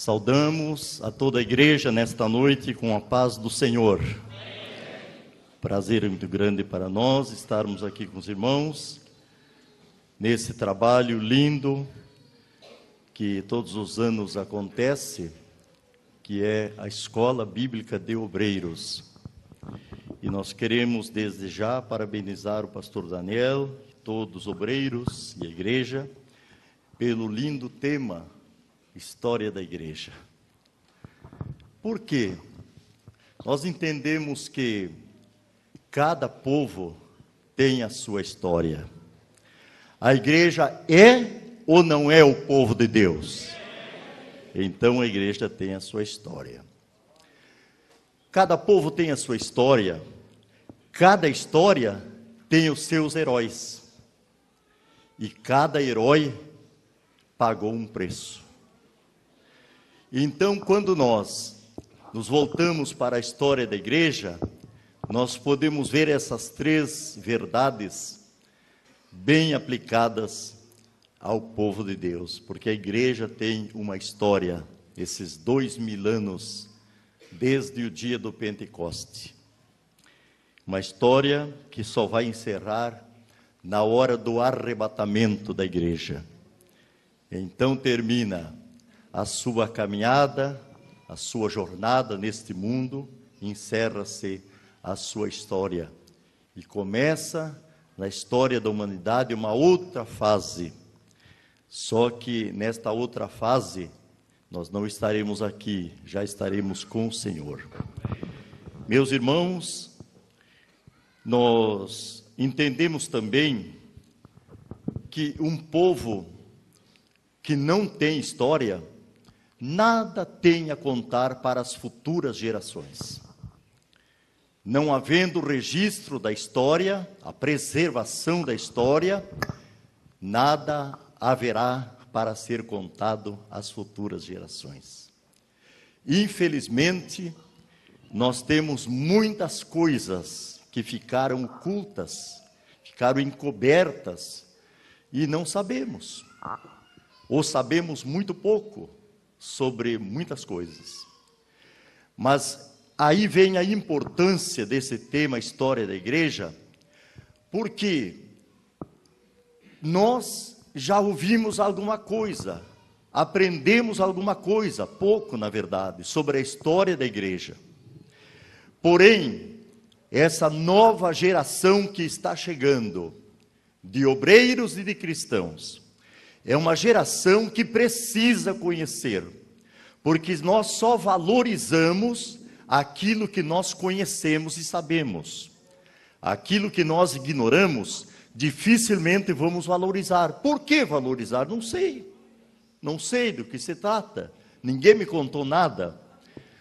Saudamos a toda a igreja nesta noite com a paz do Senhor. Prazer muito grande para nós estarmos aqui com os irmãos, nesse trabalho lindo que todos os anos acontece, que é a Escola Bíblica de Obreiros. E nós queremos desde já parabenizar o pastor Daniel, todos os obreiros e a igreja, pelo lindo tema, História da Igreja. Por quê? Nós entendemos que cada povo tem a sua história. A igreja é ou não é o povo de Deus? Então a igreja tem a sua história. Cada povo tem a sua história. Cada história tem os seus heróis. E cada herói pagou um preço. Então, quando nós nos voltamos para a história da igreja, nós podemos ver essas três verdades bem aplicadas ao povo de Deus, porque a igreja tem uma história, esses 2000 anos, desde o dia do Pentecoste. Uma história que só vai encerrar na hora do arrebatamento da igreja. Então termina a sua caminhada, a sua jornada neste mundo, encerra-se a sua história. E começa na história da humanidade uma outra fase. Só que nesta outra fase, nós não estaremos aqui, já estaremos com o Senhor. Meus irmãos, nós entendemos também que um povo que não tem história, nada tem a contar para as futuras gerações. Não havendo registro da história, a preservação da história, nada haverá para ser contado às futuras gerações. Infelizmente, nós temos muitas coisas que ficaram ocultas, ficaram encobertas e não sabemos, ou sabemos muito pouco sobre muitas coisas. Mas aí vem a importância desse tema, História da Igreja, porque nós já ouvimos alguma coisa, aprendemos alguma coisa, pouco na verdade, sobre a história da igreja. Porém, essa nova geração que está chegando, de obreiros e de cristãos, é uma geração que precisa conhecer, porque nós só valorizamos aquilo que nós conhecemos e sabemos. Aquilo que nós ignoramos, dificilmente vamos valorizar. Por que valorizar? Não sei. Não sei do que se trata. Ninguém me contou nada.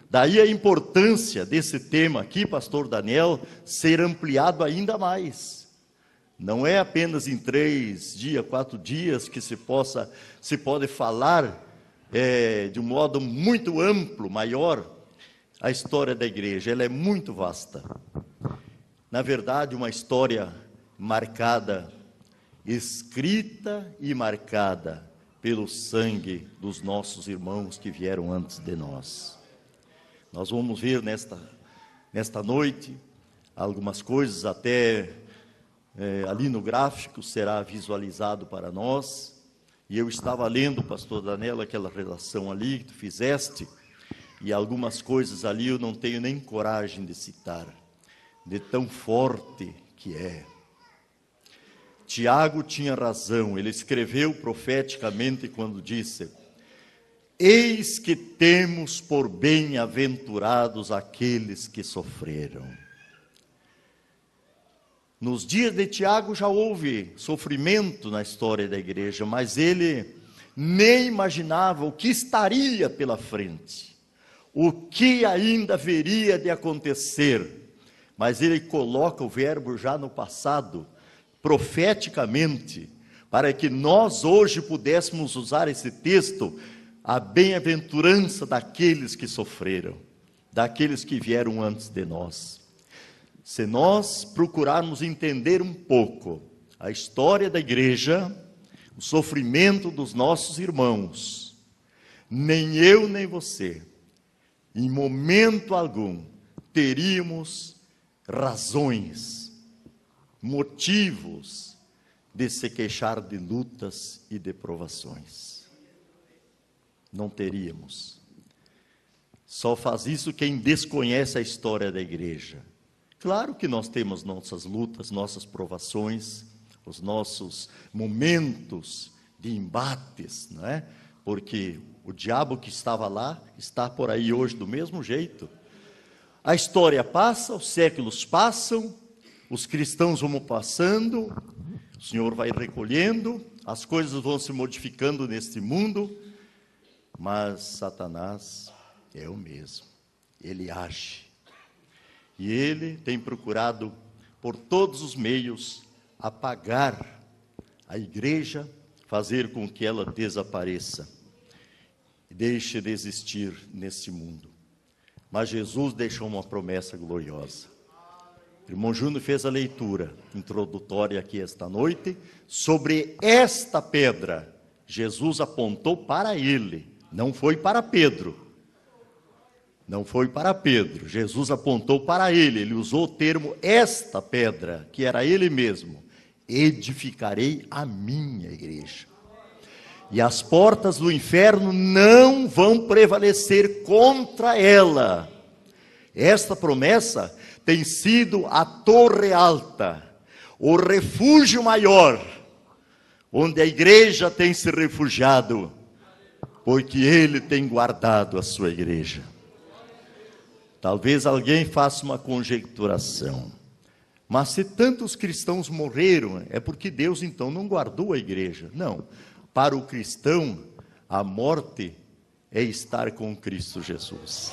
Daí a importância desse tema aqui, pastor Daniel, ser ampliado ainda mais. Não é apenas em 3 dias, 4 dias que se pode falar de um modo muito amplo, maior, a história da igreja. Ela é muito vasta. Na verdade, uma história marcada, escrita e marcada pelo sangue dos nossos irmãos que vieram antes de nós. Nós vamos ver nesta noite algumas coisas, até ali no gráfico será visualizado para nós. E eu estava lendo, pastor Daniel, aquela redação ali que tu fizeste, e algumas coisas ali eu não tenho nem coragem de citar, de tão forte que é. Tiago tinha razão, ele escreveu profeticamente quando disse: eis que temos por bem-aventurados aqueles que sofreram. Nos dias de Tiago já houve sofrimento na história da igreja, mas ele nem imaginava o que estaria pela frente, o que ainda haveria de acontecer. Mas ele coloca o verbo já no passado, profeticamente, para que nós hoje pudéssemos usar esse texto, a bem-aventurança daqueles que sofreram, daqueles que vieram antes de nós. Se nós procurarmos entender um pouco a história da igreja, o sofrimento dos nossos irmãos, nem eu nem você, em momento algum, teríamos razões, motivos de se queixar de lutas e de provações. Não teríamos. Só faz isso quem desconhece a história da igreja. Claro que nós temos nossas lutas, nossas provações, os nossos momentos de embates, não é? Porque o diabo que estava lá está por aí hoje do mesmo jeito. A história passa, os séculos passam, os cristãos vão passando, o Senhor vai recolhendo, as coisas vão se modificando neste mundo, mas Satanás é o mesmo, ele age. E ele tem procurado, por todos os meios, apagar a igreja, fazer com que ela desapareça, e deixe de existir nesse mundo. Mas Jesus deixou uma promessa gloriosa. O irmão Júnior fez a leitura introdutória aqui esta noite. Sobre esta pedra, Jesus apontou para ele, não foi para Pedro. Não foi para Pedro, Jesus apontou para ele. Ele usou o termo esta pedra, que era ele mesmo. Edificarei a minha igreja. E as portas do inferno não vão prevalecer contra ela. Esta promessa tem sido a torre alta, o refúgio maior, onde a igreja tem se refugiado, porque ele tem guardado a sua igreja. Talvez alguém faça uma conjecturação, mas se tantos cristãos morreram, é porque Deus então não guardou a igreja. Não, para o cristão, a morte é estar com Cristo Jesus.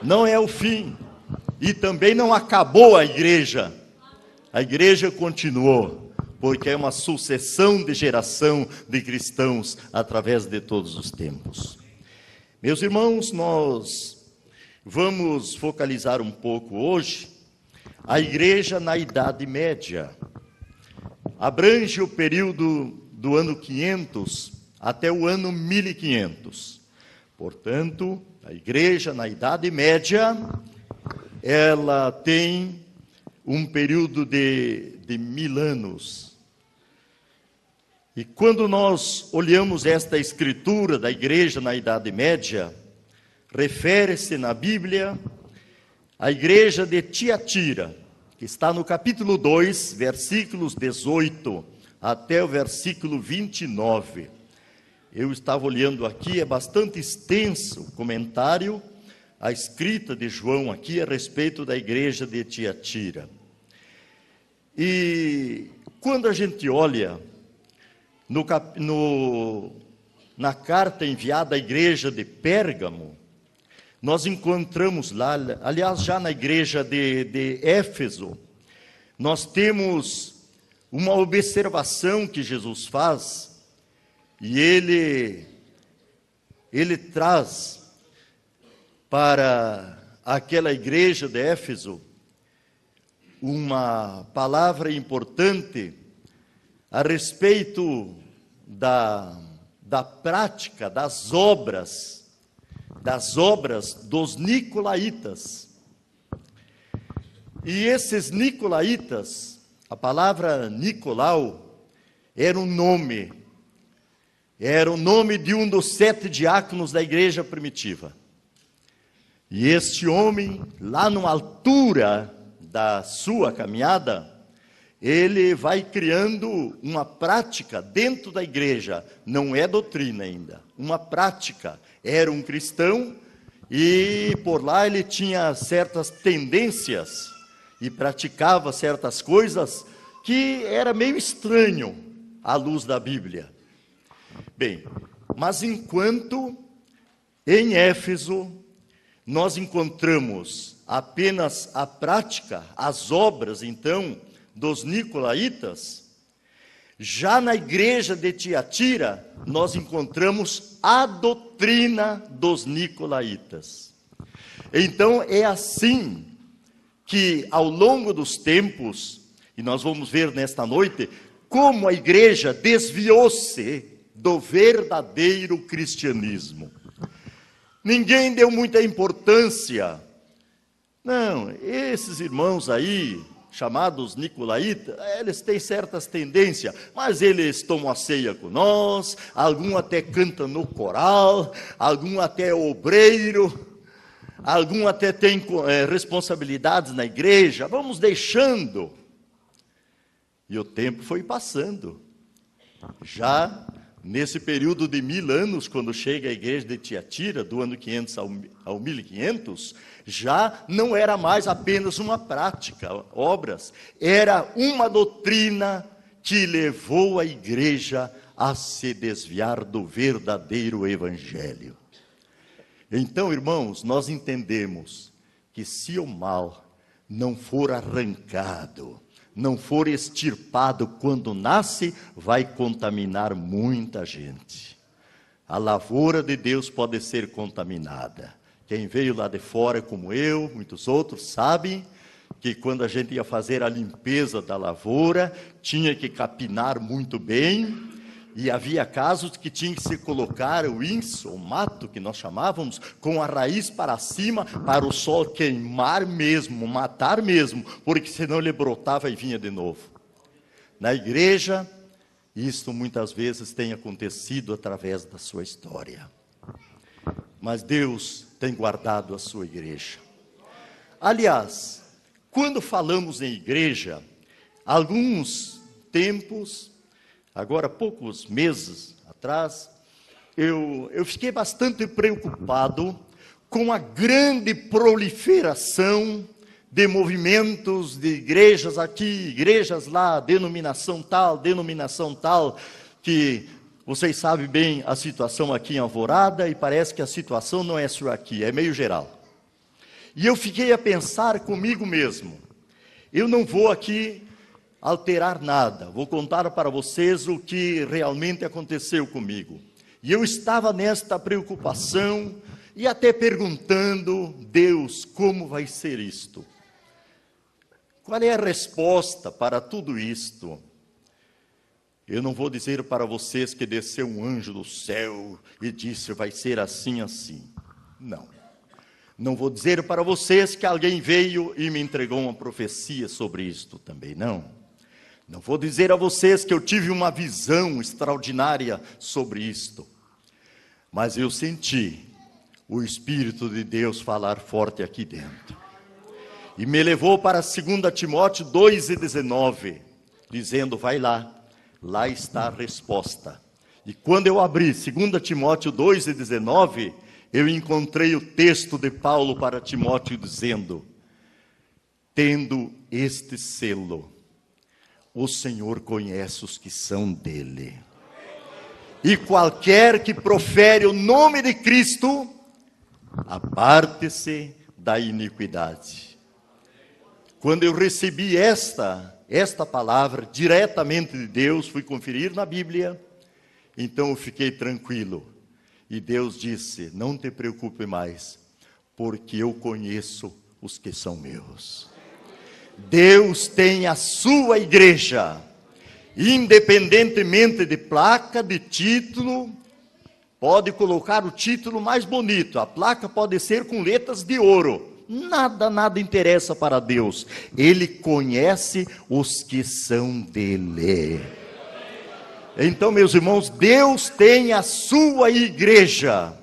Não é o fim, e também não acabou a igreja continuou, porque é uma sucessão de geração de cristãos através de todos os tempos. Meus irmãos, nós vamos focalizar um pouco hoje a igreja na Idade Média. Abrange o período do ano 500 até o ano 1500. Portanto, a igreja na Idade Média, ela tem um período de 1000 anos. E quando nós olhamos esta escritura da igreja na Idade Média, refere-se na Bíblia à igreja de Tiatira, que está no capítulo 2, versículos 18 até o versículo 29. Eu estava olhando aqui, é bastante extenso o comentário, a escrita de João aqui a respeito da igreja de Tiatira. E quando a gente olha na carta enviada à igreja de Pérgamo, nós encontramos lá, aliás, já na igreja de Éfeso, nós temos uma observação que Jesus faz, e ele traz para aquela igreja de Éfeso uma palavra importante a respeito da prática das obras dos nicolaítas. E esses nicolaítas, a palavra Nicolau era o nome de um dos 7 diáconos da igreja primitiva. E este homem, lá numa altura da sua caminhada, ele vai criando uma prática dentro da igreja, não é doutrina ainda, uma prática. Era um cristão e por lá ele tinha certas tendências e praticava certas coisas que era meio estranho à luz da Bíblia. Bem, mas enquanto em Éfeso nós encontramos apenas a prática, as obras então dos nicolaítas, já na igreja de Tiatira nós encontramos a doutrina dos nicolaítas. Então é assim que ao longo dos tempos, e nós vamos ver nesta noite, como a igreja desviou-se do verdadeiro cristianismo. Ninguém deu muita importância. Não, esses irmãos aí, chamados nicolaítas, eles têm certas tendências, mas eles tomam a ceia com nós, algum até canta no coral, algum até é obreiro, algum até tem responsabilidades na igreja. Vamos deixando. E o tempo foi passando. Já nesse período de 1000 anos, quando chega a igreja de Tiatira, do ano 500 ao 1500, já não era mais apenas uma prática, obras, era uma doutrina que levou a igreja a se desviar do verdadeiro evangelho. Então, irmãos, nós entendemos que se o mal não for arrancado, não for extirpado quando nasce, vai contaminar muita gente. A lavoura de Deus pode ser contaminada. Quem veio lá de fora, como eu, muitos outros, sabem que quando a gente ia fazer a limpeza da lavoura, tinha que capinar muito bem, e havia casos que tinha que se colocar o inso, o mato que nós chamávamos, com a raiz para cima, para o sol queimar mesmo, matar mesmo, porque senão ele brotava e vinha de novo. Na igreja, isto muitas vezes tem acontecido através da sua história. Mas Deus tem guardado a sua igreja. Aliás, quando falamos em igreja, alguns tempos, agora poucos meses atrás, eu fiquei bastante preocupado com a grande proliferação de movimentos, de igrejas aqui, igrejas lá, denominação tal, que vocês sabem bem a situação aqui em Alvorada, e parece que a situação não é só aqui, é meio geral. E eu fiquei a pensar comigo mesmo, eu não vou aqui alterar nada, vou contar para vocês o que realmente aconteceu comigo. E eu estava nesta preocupação, e até perguntando, Deus, como vai ser isto? Qual é a resposta para tudo isto? Eu não vou dizer para vocês que desceu um anjo do céu e disse, vai ser assim, assim. Não. Não vou dizer para vocês que alguém veio e me entregou uma profecia sobre isto também, não. Não vou dizer a vocês que eu tive uma visão extraordinária sobre isto. Mas eu senti o Espírito de Deus falar forte aqui dentro. E me levou para 2 Timóteo 2,19, dizendo, vai lá, lá está a resposta. E quando eu abri 2 Timóteo 2,19, eu encontrei o texto de Paulo para Timóteo dizendo, tendo este selo, o Senhor conhece os que são dele. E qualquer que profere o nome de Cristo, aparte-se da iniquidade. Quando eu recebi esta palavra diretamente de Deus, fui conferir na Bíblia, então eu fiquei tranquilo. E Deus disse, não te preocupe mais, porque eu conheço os que são meus. Deus tem a sua igreja, independentemente de placa, de título, pode colocar o título mais bonito, a placa pode ser com letras de ouro, nada interessa para Deus, Ele conhece os que são dele. Então, meus irmãos, Deus tem a sua igreja.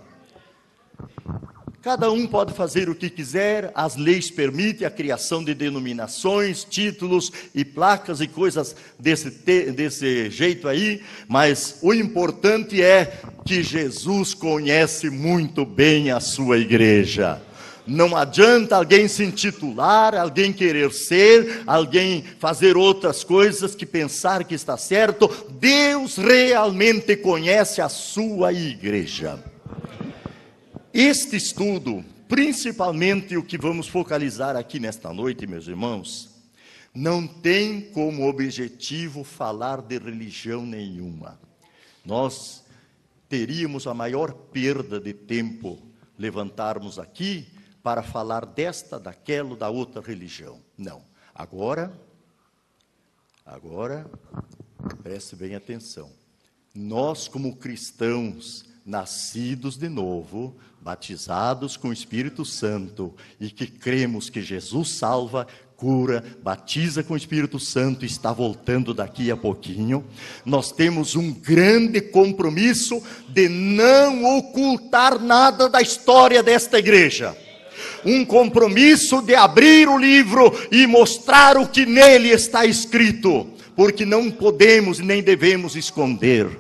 Cada um pode fazer o que quiser, as leis permitem a criação de denominações, títulos e placas e coisas desse jeito aí, mas o importante é que Jesus conhece muito bem a sua igreja. Não adianta alguém se intitular, alguém querer ser, alguém fazer outras coisas que pensar que está certo. Deus realmente conhece a sua igreja. Este estudo, principalmente o que vamos focalizar aqui nesta noite, meus irmãos, não tem como objetivo falar de religião nenhuma. Nós teríamos a maior perda de tempo levantarmos aqui para falar desta, daquela, da outra religião. Não. Agora, preste bem atenção. Nós, como cristãos, nascidos de novo, batizados com o Espírito Santo, e que cremos que Jesus salva, cura, batiza com o Espírito Santo e está voltando daqui a pouquinho, nós temos um grande compromisso de não ocultar nada da história desta igreja. Um compromisso de abrir o livro e mostrar o que nele está escrito, porque não podemos nem devemos esconder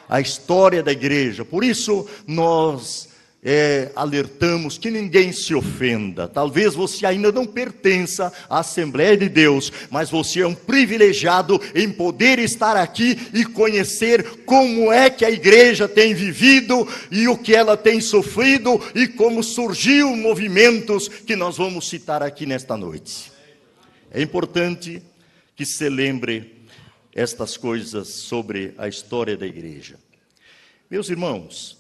a história da igreja. Por isso nós alertamos que ninguém se ofenda. Talvez você ainda não pertença à Assembleia de Deus, mas você é um privilegiado em poder estar aqui e conhecer como é que a igreja tem vivido e o que ela tem sofrido e como surgiu movimentos que nós vamos citar aqui nesta noite. É importante que se lembre estas coisas sobre a história da igreja. Meus irmãos,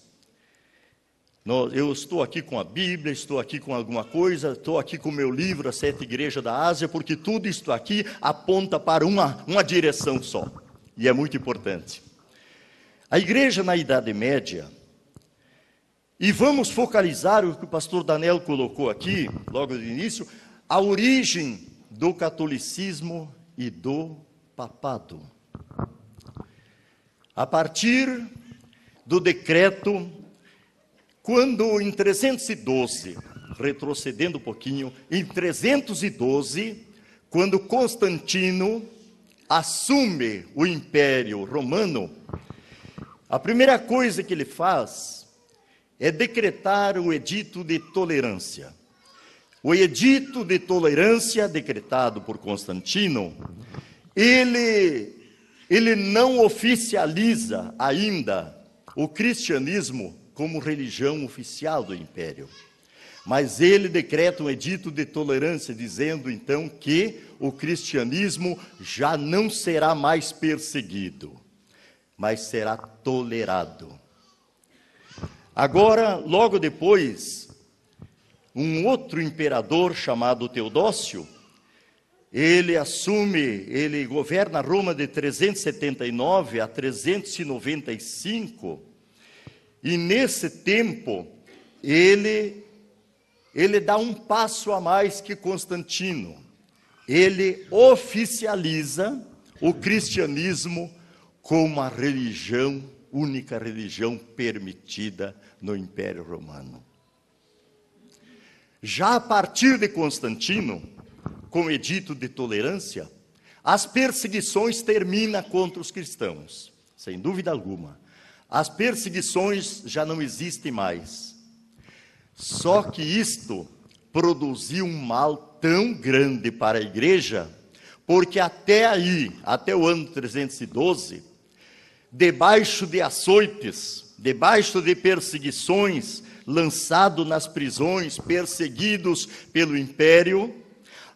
eu estou aqui com a Bíblia, estou aqui com alguma coisa, estou aqui com o meu livro, As Sete Igrejas da Ásia, porque tudo isto aqui aponta para uma direção só, e é muito importante. A igreja na Idade Média, e vamos focalizar o que o pastor Daniel colocou aqui, logo no início, a origem do catolicismo e do papado. A partir do decreto, quando em 312, retrocedendo um pouquinho, em 312, quando Constantino assume o Império Romano, a primeira coisa que ele faz é decretar o Edito de Tolerância. O Edito de Tolerância, decretado por Constantino, ele não oficializa ainda o cristianismo como religião oficial do Império. Mas ele decreta um edito de tolerância, dizendo então que o cristianismo já não será mais perseguido, mas será tolerado. Agora, logo depois, um outro imperador chamado Teodócio, ele governa Roma de 379 a 395, e nesse tempo, ele dá um passo a mais que Constantino. Ele oficializa o cristianismo como a religião, única religião permitida no Império Romano. Já a partir de Constantino, com o Edito de Tolerância, as perseguições terminam contra os cristãos, sem dúvida alguma. As perseguições já não existem mais. Só que isto produziu um mal tão grande para a igreja, porque até o ano 312, debaixo de açoites, debaixo de perseguições, lançado nas prisões, perseguidos pelo império,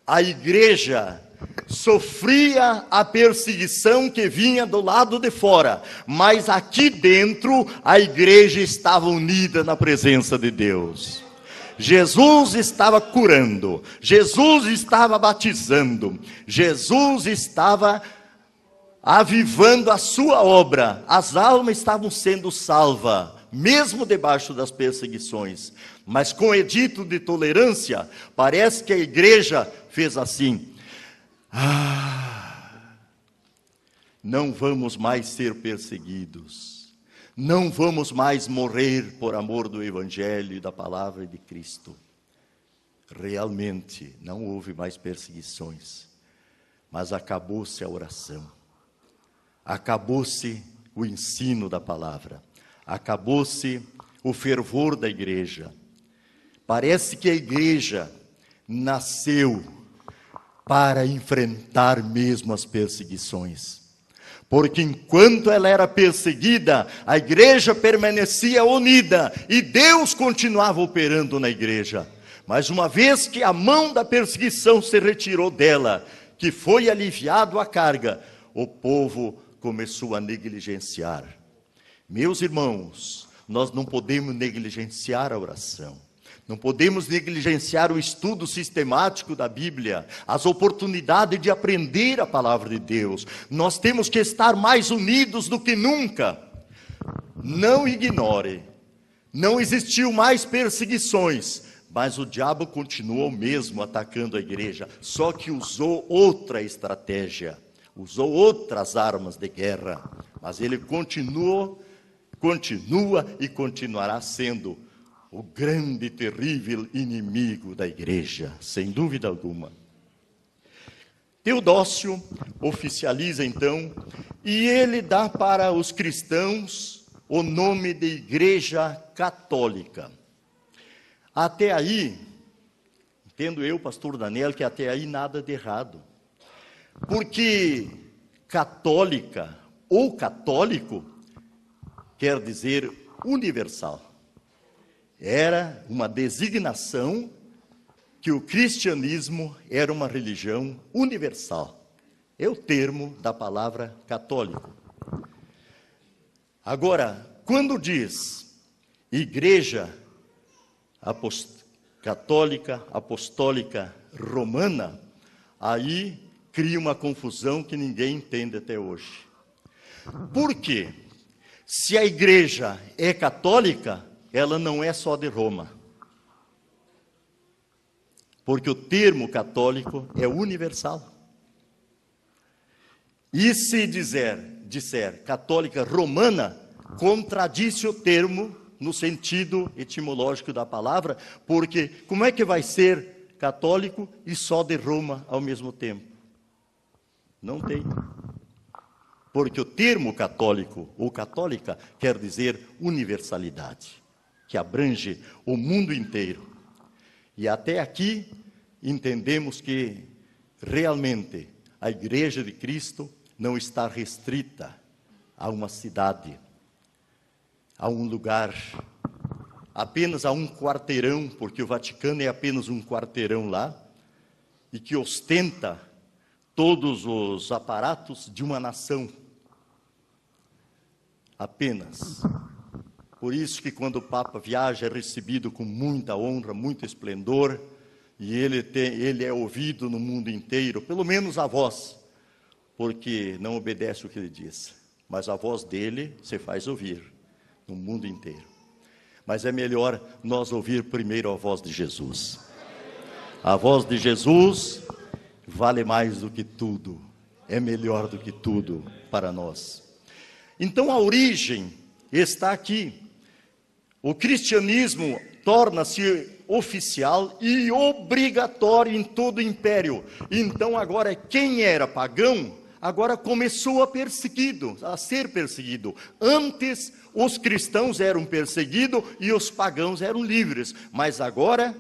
a igreja sofria a perseguição que vinha do lado de fora, mas aqui dentro a igreja estava unida na presença de Deus. Jesus estava curando, Jesus estava batizando, Jesus estava avivando a sua obra, as almas estavam sendo salvas, mesmo debaixo das perseguições. Mas com o edito de tolerância, parece que a igreja fez assim: não vamos mais ser perseguidos, não vamos mais morrer por amor do Evangelho e da palavra de Cristo. Realmente não houve mais perseguições, mas acabou-se a oração, acabou-se o ensino da palavra, acabou-se o fervor da igreja. Parece que a igreja nasceu para enfrentar mesmo as perseguições, porque enquanto ela era perseguida, a igreja permanecia unida, e Deus continuava operando na igreja. Mas uma vez que a mão da perseguição se retirou dela, que foi aliviado a carga, o povo começou a negligenciar. Meus irmãos, nós não podemos negligenciar a oração. Não podemos negligenciar o estudo sistemático da Bíblia, as oportunidades de aprender a palavra de Deus. Nós temos que estar mais unidos do que nunca. Não ignore. Não existiu mais perseguições, mas o diabo continuou mesmo atacando a igreja, só que usou outra estratégia, usou outras armas de guerra, mas ele continua e continuará sendo o grande e terrível inimigo da igreja, sem dúvida alguma. Teodócio oficializa então, e ele dá para os cristãos o nome de Igreja Católica. Até aí, entendo eu, pastor Daniel, que até aí nada de errado. Porque católica ou católico quer dizer universal. Era uma designação que o cristianismo era uma religião universal. É o termo da palavra católico. Agora, quando diz Igreja Católica, Apostólica, Romana, aí cria uma confusão que ninguém entende até hoje. Por quê? Se a igreja é católica, ela não é só de Roma. Porque o termo católico é universal. E se disser católica romana, contradiz o termo no sentido etimológico da palavra, porque como é que vai ser católico e só de Roma ao mesmo tempo? Não tem. Porque o termo católico ou católica quer dizer universalidade, que abrange o mundo inteiro. E até aqui entendemos que realmente a Igreja de Cristo não está restrita a uma cidade, a um lugar, apenas a um quarteirão, porque o Vaticano é apenas um quarteirão lá, e que ostenta todos os aparatos de uma nação. Apenas. Por isso que quando o Papa viaja é recebido com muita honra, muito esplendor, e ele é ouvido no mundo inteiro, pelo menos a voz, porque não obedece o que ele diz, mas a voz dele se faz ouvir no mundo inteiro. Mas é melhor nós ouvir primeiro a voz de Jesus. A voz de Jesus vale mais do que tudo, é melhor do que tudo para nós. Então a origem está aqui. O cristianismo torna-se oficial e obrigatório em todo o império. Então agora quem era pagão, agora começou a ser perseguido. Antes os cristãos eram perseguidos e os pagãos eram livres. Mas agora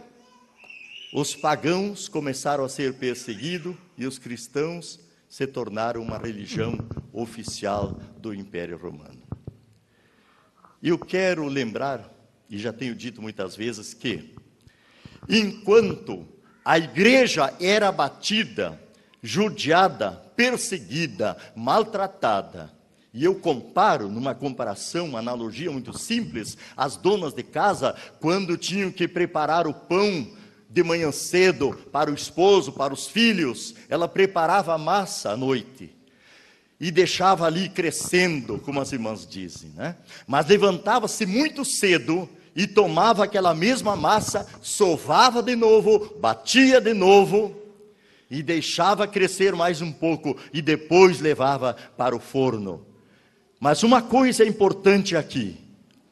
os pagãos começaram a ser perseguidos e os cristãos se tornaram uma religião oficial do Império Romano. Eu quero lembrar, e já tenho dito muitas vezes, que enquanto a igreja era abatida, judiada, perseguida, maltratada, e eu comparo, numa comparação, uma analogia muito simples, as donas de casa, quando tinham que preparar o pão de manhã cedo para o esposo, para os filhos, ela preparava a massa à noite e deixava ali crescendo, como as irmãs dizem, né? Mas levantava-se muito cedo e tomava aquela mesma massa, sovava de novo, batia de novo e deixava crescer mais um pouco e depois levava para o forno. Mas uma coisa importante aqui,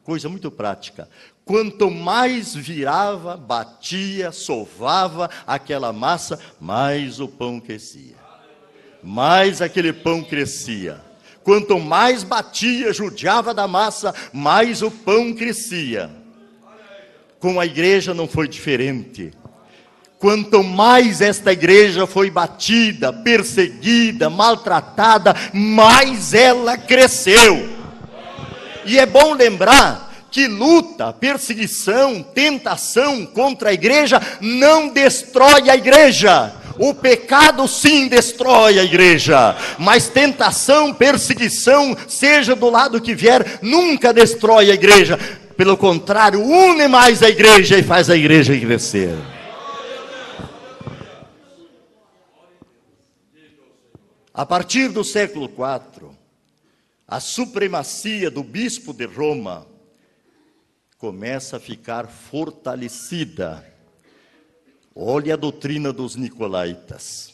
coisa muito prática: quanto mais virava, batia, sovava aquela massa, mais o pão crescia. Mais aquele pão crescia. Quanto mais batia, judiava da massa, mais o pão crescia. Com a igreja não foi diferente. Quanto mais esta igreja foi batida, perseguida, maltratada, mais ela cresceu. E é bom lembrar que luta, perseguição, tentação contra a igreja não destrói a igreja. O pecado sim destrói a igreja, mas tentação, perseguição, seja do lado que vier, nunca destrói a igreja. Pelo contrário, une mais a igreja e faz a igreja crescer. A partir do século IV, a supremacia do bispo de Roma começa a ficar fortalecida. Olha a doutrina dos nicolaítas.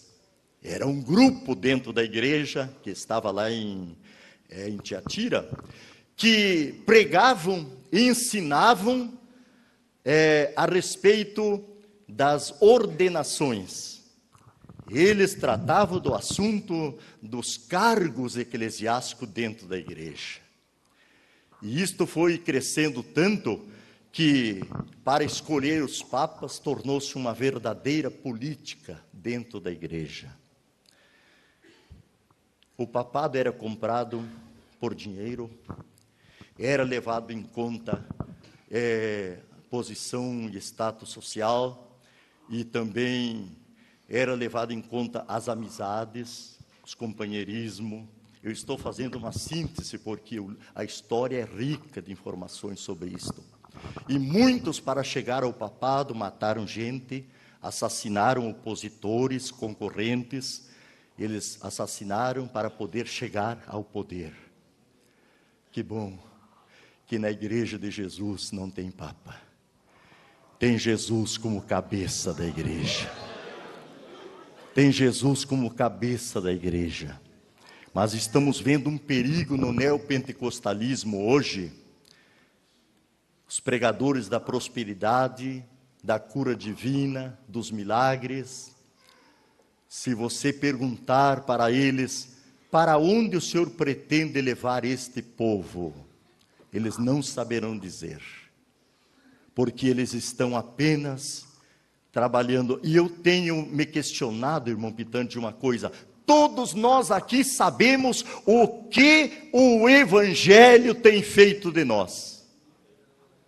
Era um grupo dentro da igreja, que estava lá em Tiatira, que pregavam e ensinavam a respeito das ordenações. Eles tratavam do assunto dos cargos eclesiásticos dentro da igreja. E isto foi crescendo tanto que, para escolher os papas, tornou-se uma verdadeira política dentro da igreja. O papado era comprado por dinheiro, era levado em conta posição e status social, e também era levado em conta as amizades, os companheirismo. Eu estou fazendo uma síntese porque a história é rica de informações sobre isto. E muitos, para chegar ao papado, mataram gente, assassinaram opositores, concorrentes. Eles assassinaram para poder chegar ao poder. Que bom que na igreja de Jesus não tem papa. Tem Jesus como cabeça da igreja. Tem Jesus como cabeça da igreja. Mas estamos vendo um perigo no neopentecostalismo hoje. Os pregadores da prosperidade, da cura divina, dos milagres. Se você perguntar para eles, para onde o Senhor pretende levar este povo? Eles não saberão dizer. Porque eles estão apenas trabalhando. E eu tenho me questionado, irmão Pitante, de uma coisa. Todos nós aqui sabemos o que o Evangelho tem feito de nós.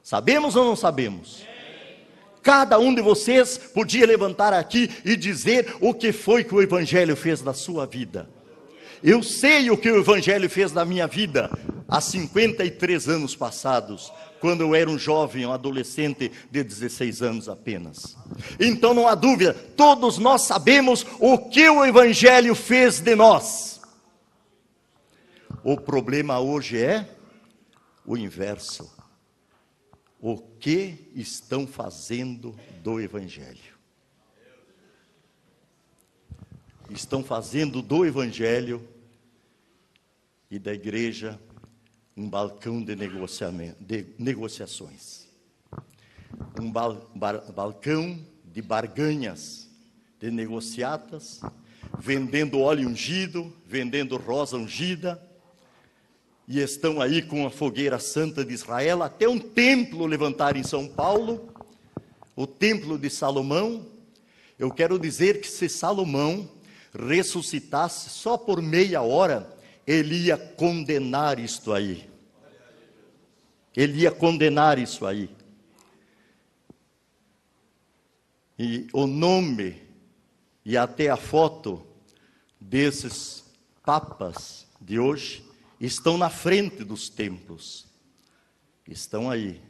Sabemos ou não sabemos? Cada um de vocês podia levantar aqui e dizer o que foi que o Evangelho fez na sua vida. Eu sei o que o Evangelho fez na minha vida há 53 anos passados, quando eu era um jovem, um adolescente de 16 anos apenas. Então não há dúvida, todos nós sabemos o que o Evangelho fez de nós. O problema hoje é o inverso. O que estão fazendo do Evangelho? Estão fazendo do Evangelho e da igreja um balcão de negociações. Um balcão de barganhas, de negociatas, vendendo óleo ungido, vendendo rosa ungida, e estão aí com a fogueira santa de Israel, até um templo levantaram em São Paulo, o templo de Salomão. Eu quero dizer que se Salomão ressuscitasse só por meia hora, ele ia condenar isto aí. Ele ia condenar isso aí. E o nome e até a foto desses papas de hoje estão na frente dos templos. Estão aí.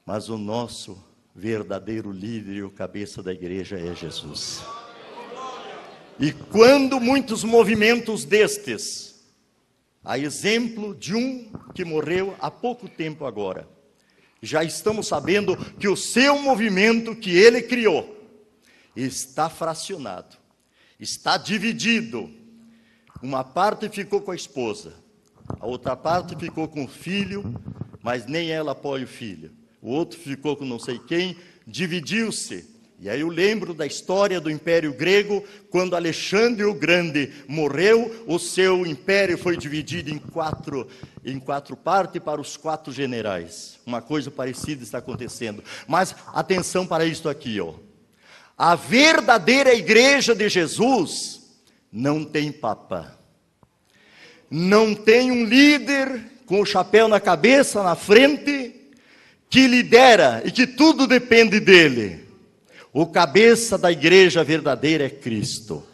Mas o nosso verdadeiro líder e o cabeça da igreja é Jesus. E quando muitos movimentos destes, a exemplo de um que morreu há pouco tempo agora, já estamos sabendo que o seu movimento que ele criou está fracionado, está dividido. Uma parte ficou com a esposa, a outra parte ficou com o filho, mas nem ela apoia o filho. O outro ficou com não sei quem, dividiu-se. E aí eu lembro da história do Império Grego, quando Alexandre o Grande morreu, o seu império foi dividido em quatro partes para os 4 generais. Uma coisa parecida está acontecendo. Mas atenção para isto aqui, ó. A verdadeira igreja de Jesus não tem papa. Não tem um líder com o chapéu na cabeça, na frente, que lidera e que tudo depende dele. O cabeça da igreja verdadeira é Cristo.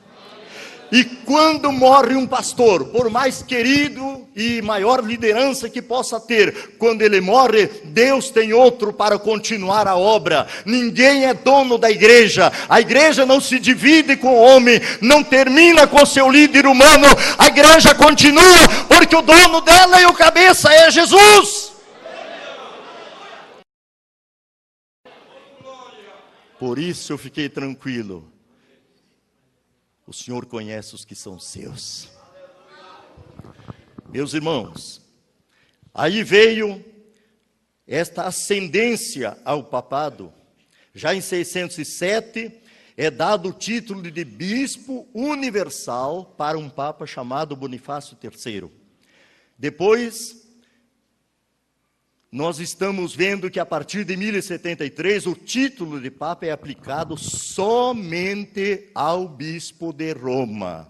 E quando morre um pastor, por mais querido e maior liderança que possa ter. Quando ele morre, Deus tem outro para continuar a obra. Ninguém é dono da igreja. A igreja não se divide com o homem, não termina com seu líder humano. A igreja continua, porque o dono dela e o cabeça é Jesus. Por isso eu fiquei tranquilo. O Senhor conhece os que são seus. Meus irmãos, aí veio esta ascendência ao papado. Já em 607 é dado o título de bispo universal para um papa chamado Bonifácio III. Depois, nós estamos vendo que a partir de 1073 o título de papa é aplicado somente ao bispo de Roma.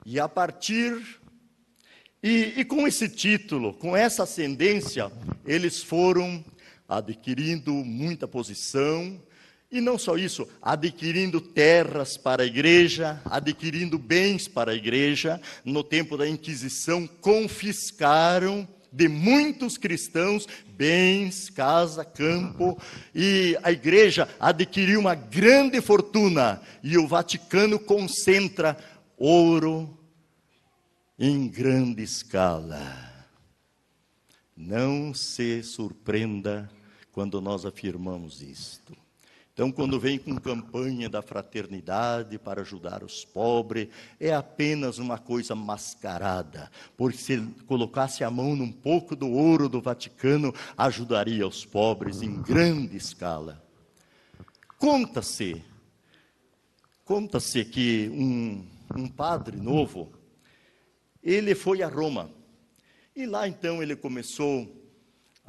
E a partir E com esse título, com essa ascendência, eles foram adquirindo muita posição, e não só isso, adquirindo terras para a igreja, adquirindo bens para a igreja. No tempo da Inquisição, confiscaram de muitos cristãos bens, casa, campo, e a igreja adquiriu uma grande fortuna, e o Vaticano concentra ouro em grande escala. Não se surpreenda quando nós afirmamos isto. Então, quando vem com campanha da fraternidade para ajudar os pobres, é apenas uma coisa mascarada, porque se colocasse a mão num pouco do ouro do Vaticano, ajudaria os pobres em grande escala. Conta-se que um padre novo, ele foi a Roma, e lá então ele começou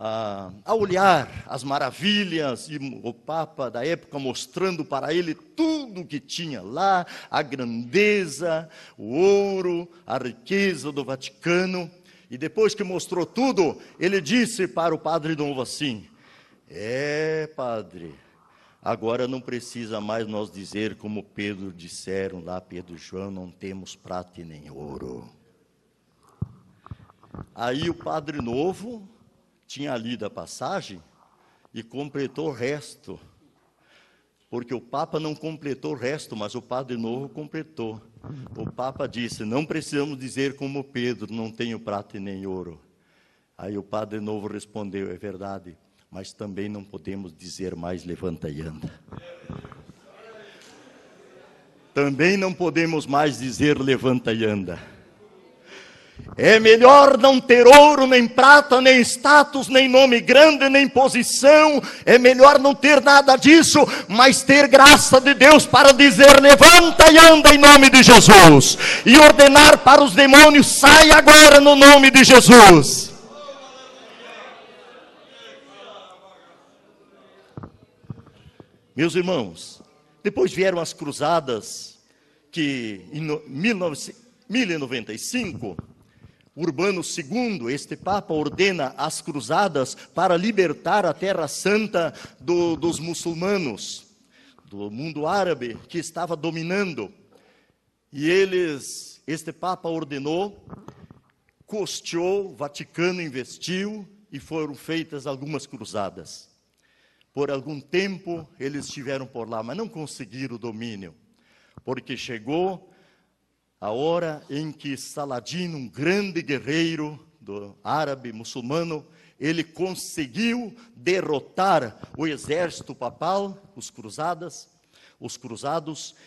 a olhar as maravilhas, e o Papa da época mostrando para ele tudo que tinha lá, a grandeza, o ouro, a riqueza do Vaticano. E depois que mostrou tudo, ele disse para o padre novo assim: padre, agora não precisa mais nós dizer como Pedro disseram lá, Pedro e João, não temos prata e nem ouro. Aí o padre novo tinha lido a passagem e completou o resto, porque o Papa não completou o resto, mas o Padre Novo completou. O Papa disse: não precisamos dizer como Pedro, não tenho prata e nem ouro. Aí o Padre Novo respondeu: é verdade, mas também não podemos dizer mais levanta e anda. Também não podemos mais dizer levanta e anda. É melhor não ter ouro, nem prata, nem status, nem nome grande, nem posição. É melhor não ter nada disso, mas ter graça de Deus para dizer levanta e anda em nome de Jesus. E ordenar para os demônios: sai agora no nome de Jesus. Meus irmãos, depois vieram as cruzadas, que em 1095... Urbano II, este Papa, ordena as cruzadas para libertar a Terra Santa dos muçulmanos, do mundo árabe que estava dominando. E este Papa ordenou, custeou, o Vaticano investiu e foram feitas algumas cruzadas. Por algum tempo eles estiveram por lá, mas não conseguiram o domínio, porque chegou a hora em que Saladino, um grande guerreiro do árabe muçulmano, ele conseguiu derrotar o exército papal, os cruzados,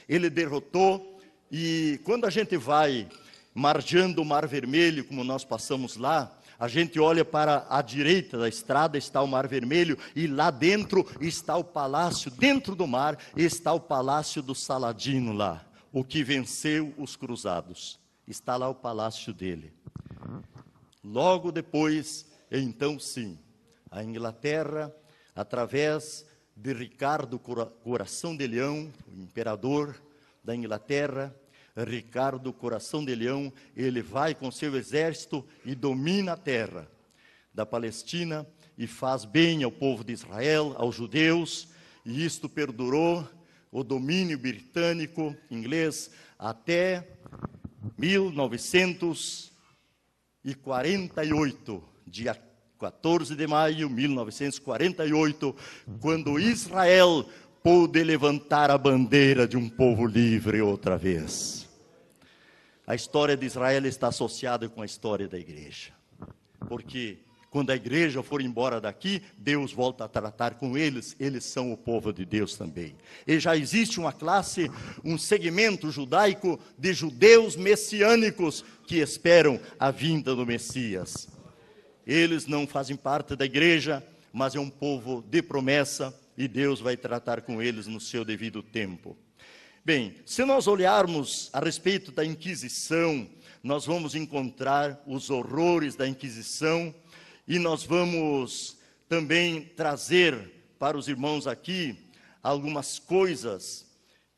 ele derrotou. E quando a gente vai margeando o Mar Vermelho, como nós passamos lá, a gente olha para a direita da estrada, está o Mar Vermelho, e lá dentro está o palácio, dentro do mar está o palácio do Saladino lá. O que venceu os cruzados, está lá o palácio dele. Logo depois, então sim, a Inglaterra, através de Ricardo Coração de Leão, o imperador da Inglaterra, Ricardo Coração de Leão, ele vai com seu exército e domina a terra da Palestina e faz bem ao povo de Israel, aos judeus, e isto perdurou, o domínio britânico, inglês, até 1900 1948, dia 14 de maio de 1948, quando Israel pôde levantar a bandeira de um povo livre outra vez. A história de Israel está associada com a história da igreja, porque quando a igreja for embora daqui, Deus volta a tratar com eles, eles são o povo de Deus também. E já existe uma classe, um segmento judaico de judeus messiânicos que esperam a vinda do Messias. Eles não fazem parte da igreja, mas é um povo de promessa e Deus vai tratar com eles no seu devido tempo. Bem, se nós olharmos a respeito da Inquisição, nós vamos encontrar os horrores da Inquisição e nós vamos também trazer para os irmãos aqui algumas coisas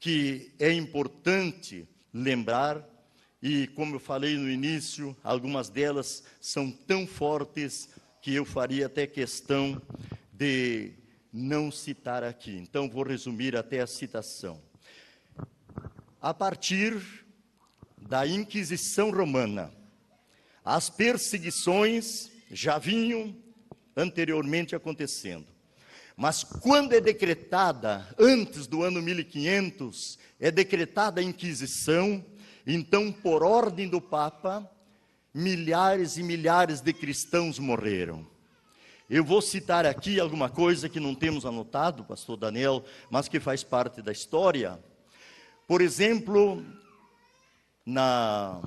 que é importante lembrar. E como eu falei no início, algumas delas são tão fortes que eu faria até questão de não citar aqui. Então vou resumir até a citação. A partir da Inquisição Romana, as perseguições já vinham anteriormente acontecendo. Mas quando é decretada, antes do ano 1500, é decretada a Inquisição, então, por ordem do Papa, milhares e milhares de cristãos morreram. Eu vou citar aqui alguma coisa que não temos anotado, pastor Daniel, mas que faz parte da história. Por exemplo, na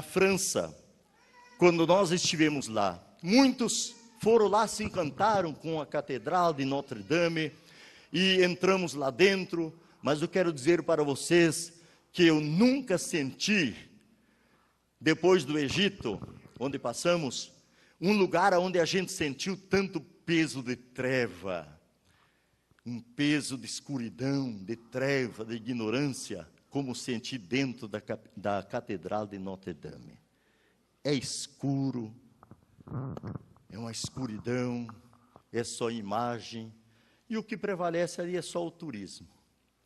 França, quando nós estivemos lá, muitos foram lá, se encantaram com a Catedral de Notre Dame, e entramos lá dentro, mas eu quero dizer para vocês que eu nunca senti, depois do Egito, onde passamos, um lugar onde a gente sentiu tanto peso de treva, um peso de escuridão, de treva, de ignorância, como senti dentro da Catedral de Notre Dame. É escuro, é uma escuridão, é só imagem, e o que prevalece ali é só o turismo.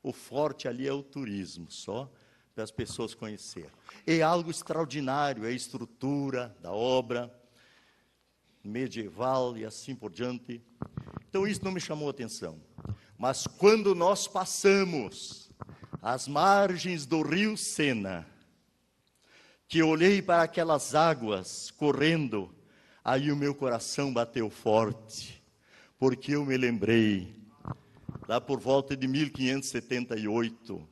O forte ali é o turismo, só para as pessoas conhecerem. É algo extraordinário, é a estrutura da obra medieval e assim por diante. Então isso não me chamou a atenção. Mas quando nós passamos as margens do rio Sena, que olhei para aquelas águas correndo, aí o meu coração bateu forte, porque eu me lembrei, lá por volta de 1578,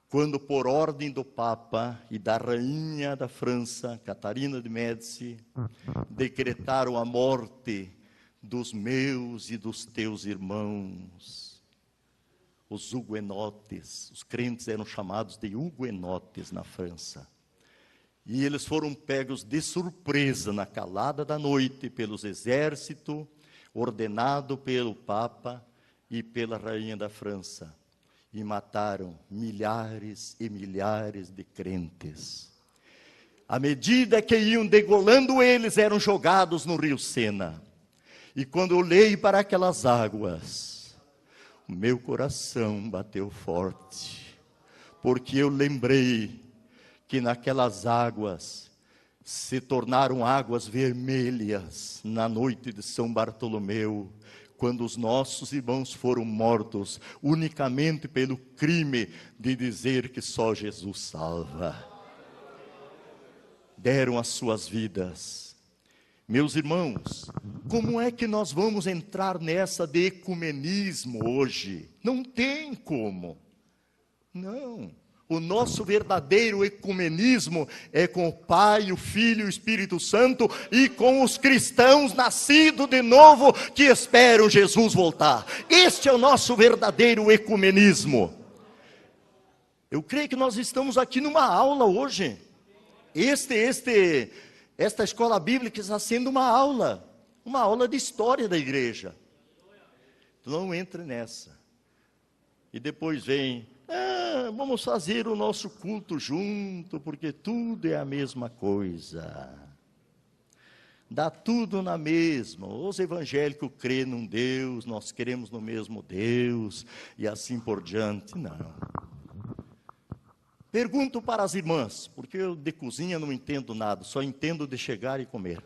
quando por ordem do Papa e da rainha da França, Catarina de Médici, decretaram a morte dos meus e dos teus irmãos, os huguenotes. Os crentes eram chamados de huguenotes na França. E eles foram pegos de surpresa na calada da noite pelos exércitos, ordenado pelo Papa e pela rainha da França. E mataram milhares e milhares de crentes. À medida que iam degolando eles, eram jogados no rio Sena. E quando eu olhei para aquelas águas, o meu coração bateu forte, porque eu lembrei que naquelas águas se tornaram águas vermelhas na noite de São Bartolomeu, quando os nossos irmãos foram mortos unicamente pelo crime de dizer que só Jesus salva. Deram as suas vidas. Meus irmãos, como é que nós vamos entrar nessa de ecumenismo hoje? Não tem como. Não. O nosso verdadeiro ecumenismo é com o Pai, o Filho e o Espírito Santo e com os cristãos nascidos de novo que esperam Jesus voltar. Este é o nosso verdadeiro ecumenismo. Eu creio que nós estamos aqui numa aula hoje. Esta escola bíblica está sendo uma aula de história da igreja. Então não entre nessa. E depois vem, vamos fazer o nosso culto junto, porque tudo é a mesma coisa. Dá tudo na mesma. Os evangélicos crêem num Deus, nós cremos no mesmo Deus, e assim por diante. Não. Pergunto para as irmãs, porque eu de cozinha não entendo nada, só entendo de chegar e comer.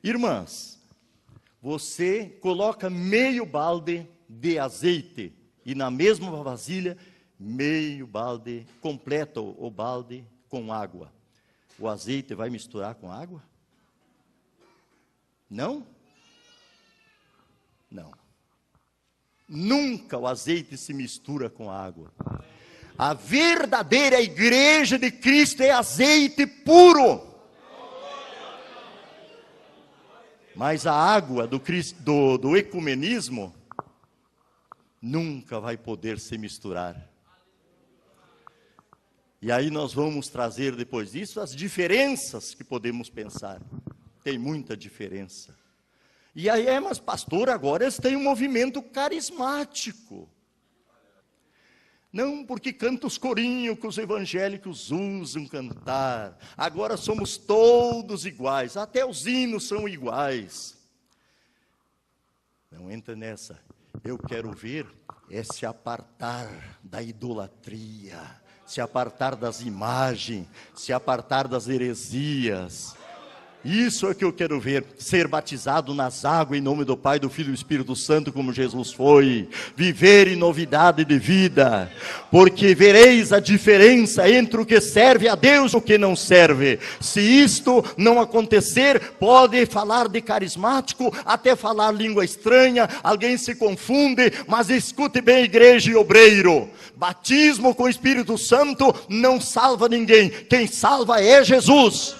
Irmãs, você coloca meio balde de azeite e na mesma vasilha, meio balde, completa o balde com água. O azeite vai misturar com água? Não? Não. Nunca o azeite se mistura com água. A verdadeira igreja de Cristo é azeite puro. Mas a água do ecumenismo nunca vai poder se misturar. E aí nós vamos trazer depois disso as diferenças que podemos pensar. Tem muita diferença. E aí, mas pastor, agora eles têm um movimento carismático. Não porque canta os corinhos que os evangélicos usam cantar. Agora somos todos iguais, até os hinos são iguais. Não entra nessa. Eu quero ver é se apartar da idolatria, se apartar das imagens, se apartar das heresias. Isso é que eu quero ver, ser batizado nas águas em nome do Pai, do Filho e do Espírito Santo, como Jesus foi, viver em novidade de vida, porque vereis a diferença entre o que serve a Deus e o que não serve. Se isto não acontecer, pode falar de carismático, até falar língua estranha, alguém se confunde, mas escute bem, igreja e obreiro, batismo com o Espírito Santo não salva ninguém, quem salva é Jesus.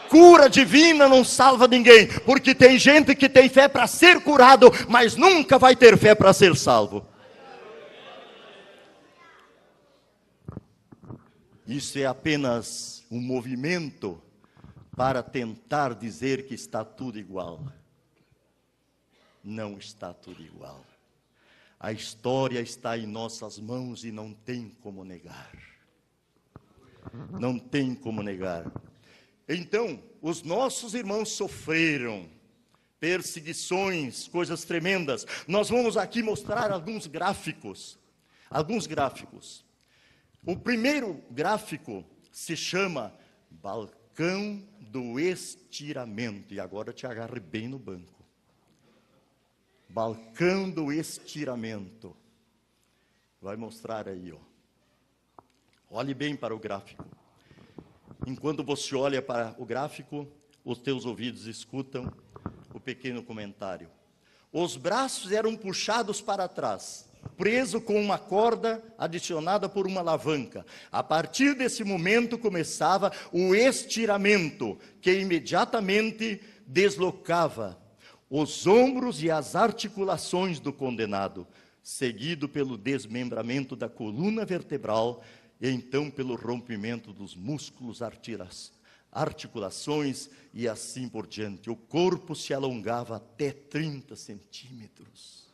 Cura divina não salva ninguém, porque tem gente que tem fé para ser curado, mas nunca vai ter fé para ser salvo. Isso é apenas um movimento para tentar dizer que está tudo igual. Não está tudo igual. A história está em nossas mãos e não tem como negar. Não tem como negar. Então, os nossos irmãos sofreram perseguições, coisas tremendas. Nós vamos aqui mostrar alguns gráficos. O primeiro gráfico se chama Balcão do Estiramento. E agora te agarre bem no banco. Balcão do Estiramento. Vai mostrar aí, ó. Olhe bem para o gráfico. Enquanto você olha para o gráfico, os teus ouvidos escutam o pequeno comentário. Os braços eram puxados para trás, preso com uma corda adicionada por uma alavanca. A partir desse momento começava o estiramento, que imediatamente deslocava os ombros e as articulações do condenado, seguido pelo desmembramento da coluna vertebral, e então pelo rompimento dos músculos, articulações e assim por diante. O corpo se alongava até 30 centímetros.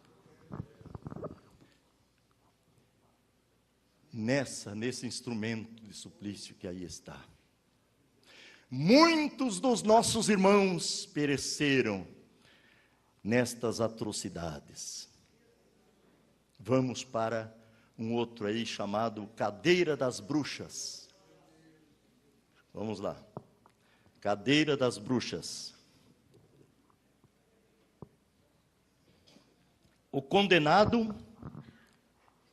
Nesse instrumento de suplício que aí está. Muitos dos nossos irmãos pereceram nestas atrocidades. Vamos para um outro aí chamado Cadeira das Bruxas. Vamos lá. Cadeira das Bruxas. O condenado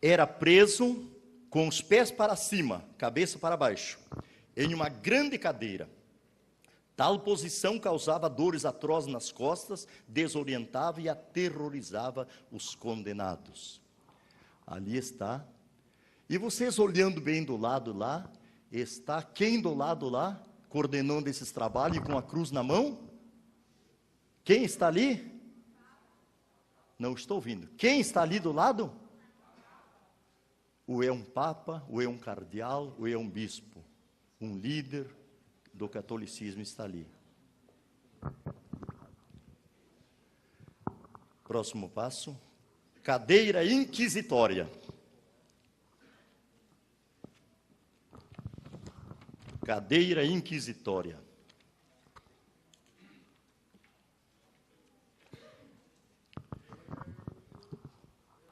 era preso com os pés para cima, cabeça para baixo, em uma grande cadeira. Tal posição causava dores atrozes nas costas, desorientava e aterrorizava os condenados. Ali está. E vocês olhando bem do lado lá, está quem do lado lá, coordenando esses trabalhos e com a cruz na mão? Quem está ali? Não estou ouvindo. Quem está ali do lado? Ou é um papa, ou é um cardeal, ou é um bispo. Um líder do catolicismo está ali. Próximo passo. Cadeira inquisitória. Cadeira inquisitória.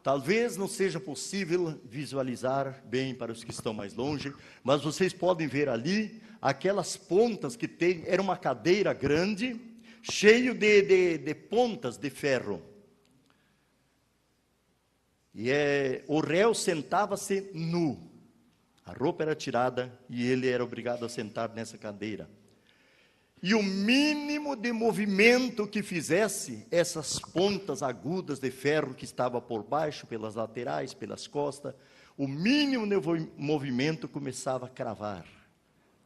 Talvez não seja possível visualizar bem para os que estão mais longe, mas vocês podem ver ali aquelas pontas que tem, era uma cadeira grande, cheio de pontas de ferro. E o réu sentava-se nu, a roupa era tirada e ele era obrigado a sentar nessa cadeira. E o mínimo de movimento que fizesse, essas pontas agudas de ferro que estava por baixo, pelas laterais, pelas costas, o mínimo de movimento começava a cravar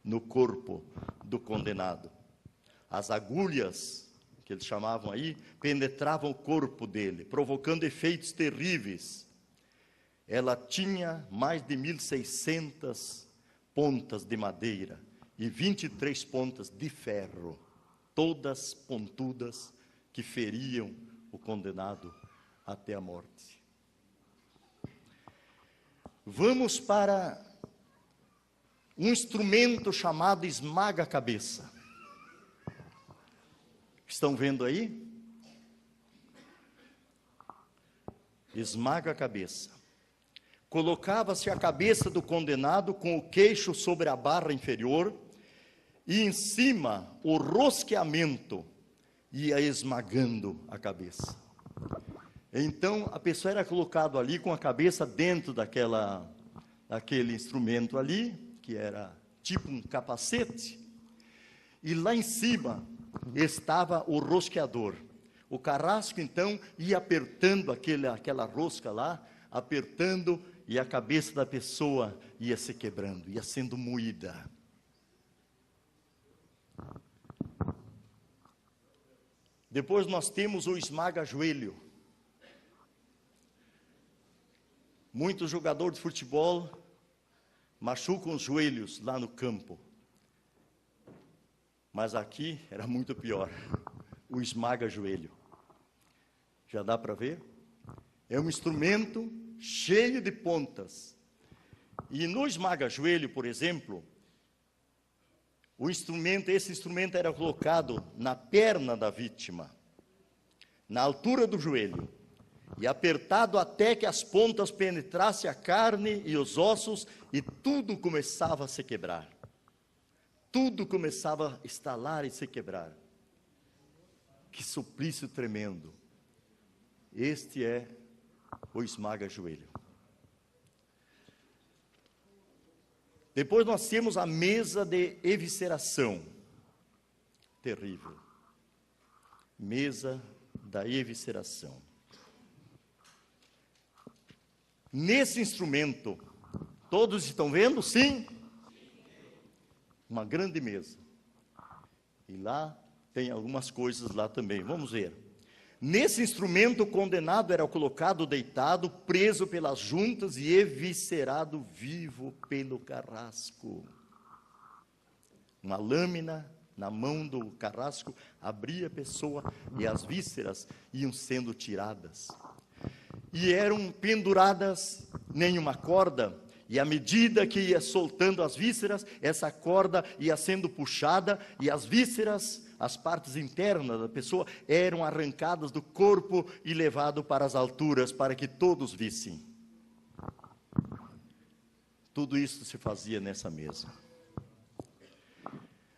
no corpo do condenado. As agulhas, que eles chamavam aí, penetravam o corpo dele, provocando efeitos terríveis. Ela tinha mais de 1.600 pontas de madeira e 23 pontas de ferro, todas pontudas, que feriam o condenado até a morte. Vamos para um instrumento chamado esmaga-cabeça. Estão vendo aí? Esmaga-cabeça. Colocava-se a cabeça do condenado com o queixo sobre a barra inferior e em cima o rosqueamento ia esmagando a cabeça. Então a pessoa era colocada ali com a cabeça dentro daquele instrumento ali, que era tipo um capacete, e lá em cima estava o rosqueador. O carrasco então ia apertando aquela rosca lá, apertando, e a cabeça da pessoa ia se quebrando, ia sendo moída. Depois nós temos o esmaga-joelho. Muitos jogadores de futebol machucam os joelhos lá no campo. Mas aqui era muito pior. O esmaga-joelho. Já dá para ver? É um instrumento cheio de pontas. E no esmaga-joelho, por exemplo, esse instrumento era colocado na perna da vítima, na altura do joelho, e apertado até que as pontas penetrassem a carne e os ossos, e tudo começava a se quebrar. Tudo começava a estalar e se quebrar. Que suplício tremendo. Este é o esmaga-joelho. Depois nós temos a mesa de evisceração. Terrível. Mesa da evisceração. Nesse instrumento, todos estão vendo? Sim? Uma grande mesa. E lá tem algumas coisas lá também. Vamos ver. Nesse instrumento, o condenado era colocado deitado, preso pelas juntas e eviscerado vivo pelo carrasco. Uma lâmina na mão do carrasco abria a pessoa e as vísceras iam sendo tiradas. E eram penduradas em uma corda, e à medida que ia soltando as vísceras, essa corda ia sendo puxada, e as vísceras, as partes internas da pessoa, eram arrancadas do corpo e levadas para as alturas, para que todos vissem. Tudo isso se fazia nessa mesa.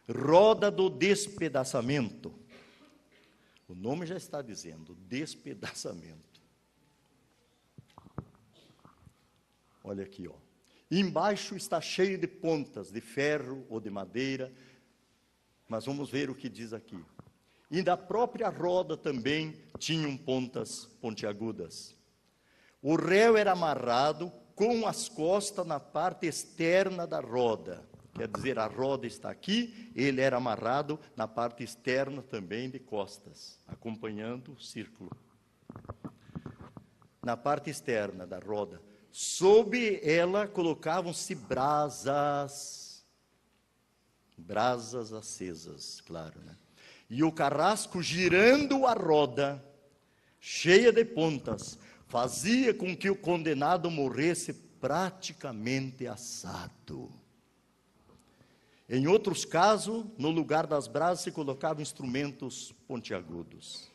Roda do despedaçamento. O nome já está dizendo, despedaçamento. Olha aqui, ó. Embaixo está cheio de pontas, de ferro ou de madeira, mas vamos ver o que diz aqui. E da própria roda também tinham pontas pontiagudas. O réu era amarrado com as costas na parte externa da roda. Quer dizer, a roda está aqui, ele era amarrado na parte externa também de costas, acompanhando o círculo. Na parte externa da roda. Sob ela colocavam-se brasas acesas, claro, né? E o carrasco, girando a roda, cheia de pontas, fazia com que o condenado morresse praticamente assado. Em outros casos, no lugar das brasas se colocavam instrumentos pontiagudos.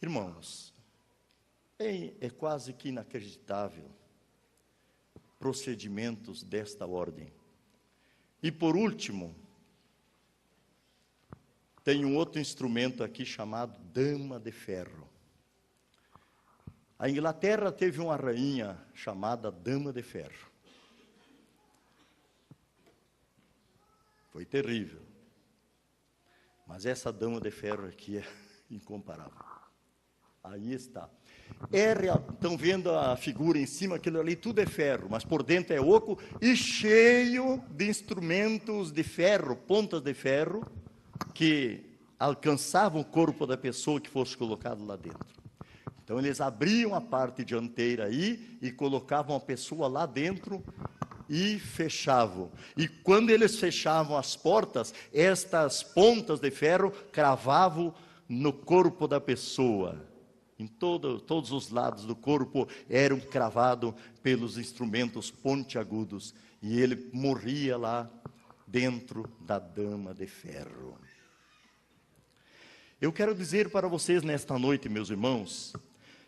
Irmãos, É quase que inacreditável procedimentos desta ordem. E por último, tem um outro instrumento aqui chamado dama de ferro. A Inglaterra teve uma rainha chamada Dama de Ferro. Foi terrível. Mas essa Dama de Ferro aqui é incomparável. Aí está. Estão vendo a figura em cima, aquilo ali tudo é ferro, mas por dentro é oco e cheio de instrumentos de ferro, pontas de ferro, que alcançavam o corpo da pessoa que fosse colocado lá dentro. Então eles abriam a parte dianteira aí e colocavam a pessoa lá dentro e fechavam. E quando eles fechavam as portas, estas pontas de ferro cravavam no corpo da pessoa. Em todos os lados do corpo eram cravados pelos instrumentos pontiagudos. E ele morria lá dentro da dama de ferro. Eu quero dizer para vocês nesta noite, meus irmãos,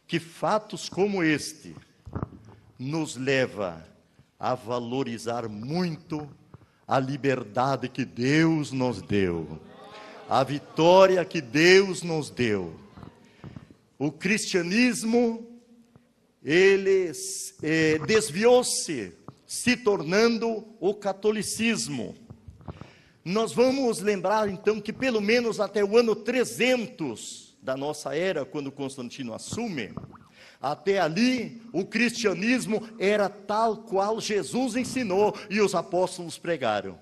que fatos como este nos leva a valorizar muito a liberdade que Deus nos deu, a vitória que Deus nos deu. O cristianismo, ele desviou-se, se tornando o catolicismo. Nós vamos lembrar então que pelo menos até o ano 300 da nossa era, quando Constantino assume, até ali o cristianismo era tal qual Jesus ensinou e os apóstolos pregaram.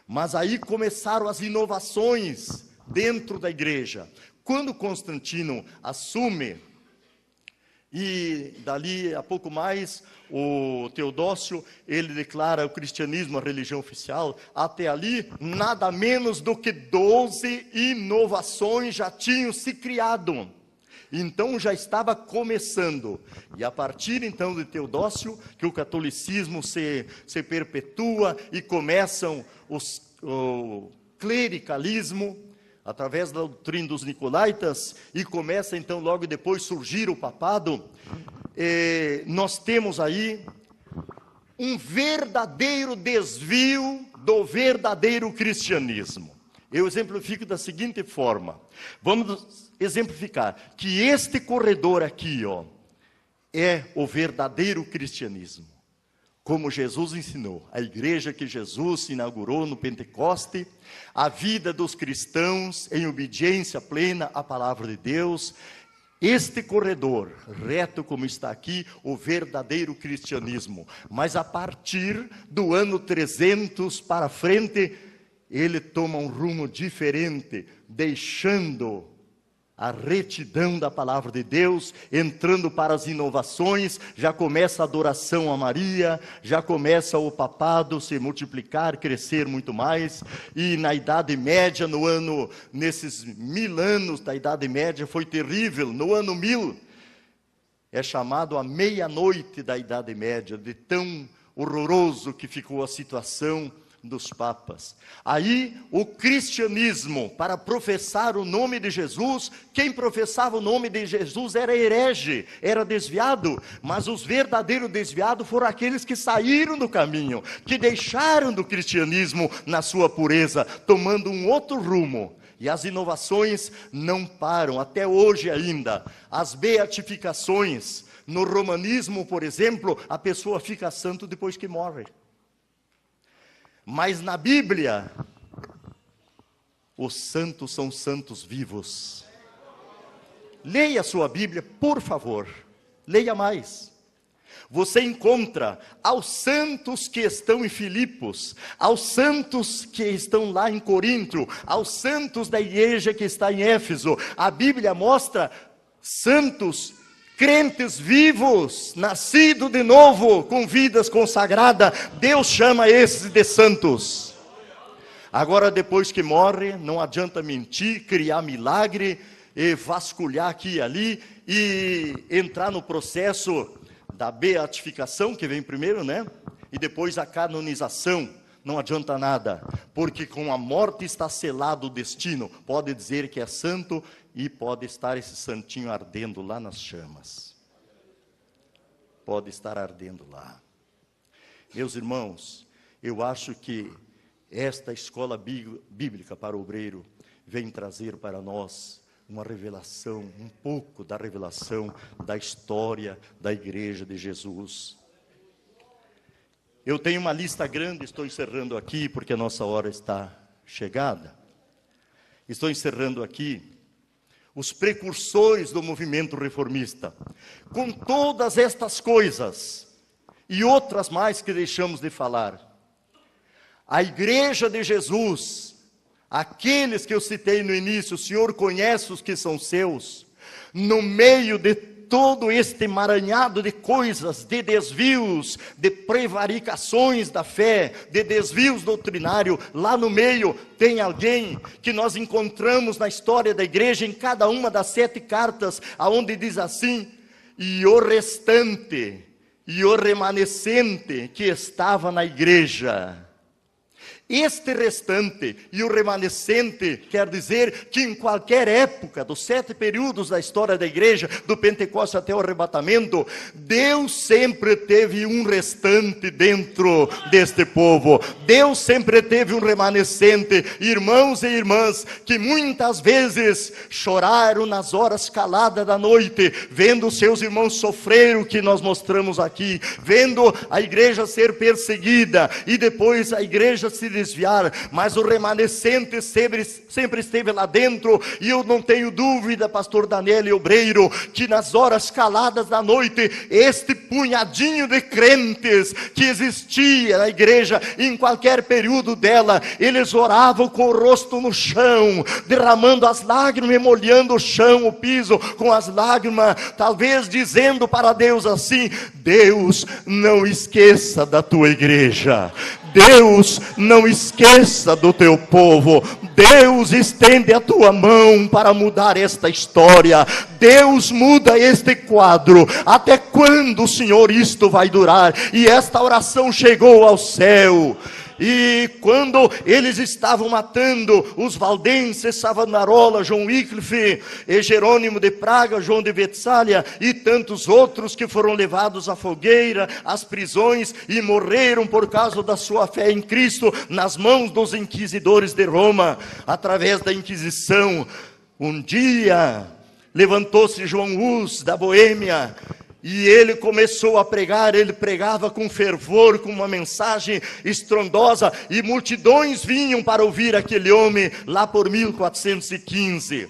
Mas aí começaram as inovações dentro da igreja. Quando Constantino assume, e dali a pouco mais, o Teodócio, ele declara o cristianismo a religião oficial. Até ali, nada menos do que 12 inovações já tinham se criado. Então já estava começando. E a partir então de Teodócio, que o catolicismo se perpetua e começam o clericalismo, através da doutrina dos nicolaítas, e começa então logo depois surgir o papado. Nós temos aí um verdadeiro desvio do verdadeiro cristianismo. Eu exemplifico da seguinte forma. Vamos exemplificar que este corredor aqui, é o verdadeiro cristianismo. Como Jesus ensinou, a igreja que Jesus inaugurou no Pentecoste, a vida dos cristãos em obediência plena à palavra de Deus. Este corredor, reto como está aqui, o verdadeiro cristianismo. Mas a partir do ano 300 para frente, ele toma um rumo diferente, deixando a retidão da palavra de Deus, entrando para as inovações. Já começa a adoração a Maria, já começa o papado se multiplicar, crescer muito mais. E na Idade Média, nesses 1000 anos da Idade Média, foi terrível. No ano 1000, é chamado a meia-noite da Idade Média, de tão horroroso que ficou a situação dos papas. Aí o cristianismo, para professar o nome de Jesus, quem professava o nome de Jesus era herege, era desviado. Mas os verdadeiros desviados foram aqueles que saíram do caminho, que deixaram do cristianismo na sua pureza, tomando um outro rumo. E as inovações não param, até hoje ainda. As beatificações, no romanismo, por exemplo, a pessoa fica santo depois que morre. Mas na Bíblia, os santos são santos vivos. Leia a sua Bíblia, por favor. Leia mais. Você encontra aos santos que estão em Filipos, aos santos que estão lá em Corinto, aos santos da igreja que está em Éfeso. A Bíblia mostra santos crentes vivos, nascidos de novo, com vidas consagradas. Deus chama esses de santos. Agora, depois que morre, não adianta mentir, criar milagre, e vasculhar aqui e ali, e entrar no processo da beatificação, que vem primeiro, né? E depois a canonização. Não adianta nada, porque com a morte está selado o destino. Pode dizer que é santo e pode estar esse santinho ardendo lá nas chamas. pode estar ardendo lá. Meus irmãos, eu acho que esta escola bíblica para o obreiro vem trazer para nós uma revelação, um pouco da revelação da história da igreja de Jesus. Eu tenho uma lista grande, estou encerrando aqui porque a nossa hora está chegada. Estou encerrando aqui os precursores do movimento reformista. Com todas estas coisas e outras mais que deixamos de falar, a igreja de Jesus, aqueles que eu citei no início, o Senhor conhece os que são seus, no meio de todo este emaranhado de coisas, de desvios, de prevaricações da fé, de desvios doutrinários, lá no meio tem alguém que nós encontramos na história da igreja, em cada uma das 7 cartas, aonde diz assim: e o restante, e o remanescente que estava na igreja. Este restante e o remanescente quer dizer que em qualquer época dos 7 períodos da história da igreja, do Pentecostes até o arrebatamento, Deus sempre teve um restante dentro deste povo. Deus sempre teve um remanescente, irmãos e irmãs, que muitas vezes choraram nas horas caladas da noite, vendo seus irmãos sofrer o que nós mostramos aqui, vendo a igreja ser perseguida, e depois a igreja se desviar, mas o remanescente sempre esteve lá dentro. E eu não tenho dúvida, pastor Daniel e obreiro, que nas horas caladas da noite, este punhadinho de crentes que existia na igreja, em qualquer período dela, eles oravam com o rosto no chão, derramando as lágrimas e molhando o chão, o piso com as lágrimas, talvez dizendo para Deus assim: Deus, não esqueça da tua igreja, Deus, não esqueça do teu povo, Deus, estende a tua mão para mudar esta história, Deus, muda este quadro. Até quando, Senhor, isto vai durar? E esta oração chegou ao céu. E quando eles estavam matando os valdenses, Savonarola, João Wycliffe, e Jerônimo de Praga, João de Betsália e tantos outros que foram levados à fogueira, às prisões, e morreram por causa da sua fé em Cristo, nas mãos dos inquisidores de Roma, através da Inquisição. Um dia levantou-se João Hus da Boêmia, e ele começou a pregar. Ele pregava com fervor, com uma mensagem estrondosa, e multidões vinham para ouvir aquele homem, lá por 1415.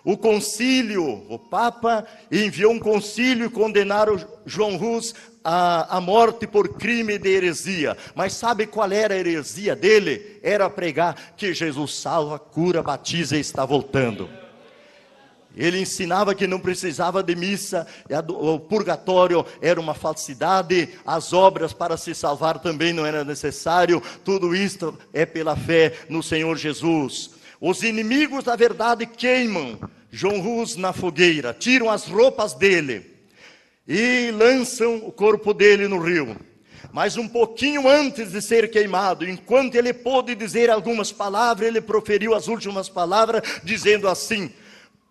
O concílio, o Papa enviou um concílio e condenaram João Hus à morte por crime de heresia. Mas sabe qual era a heresia dele? Era pregar que Jesus salva, cura, batiza e está voltando. Ele ensinava que não precisava de missa, o purgatório era uma falsidade, as obras para se salvar também não era necessário, tudo isto é pela fé no Senhor Jesus. Os inimigos da verdade queimam João Hus na fogueira, tiram as roupas dele e lançam o corpo dele no rio. Mas um pouquinho antes de ser queimado, enquanto ele pôde dizer algumas palavras, ele proferiu as últimas palavras, dizendo assim: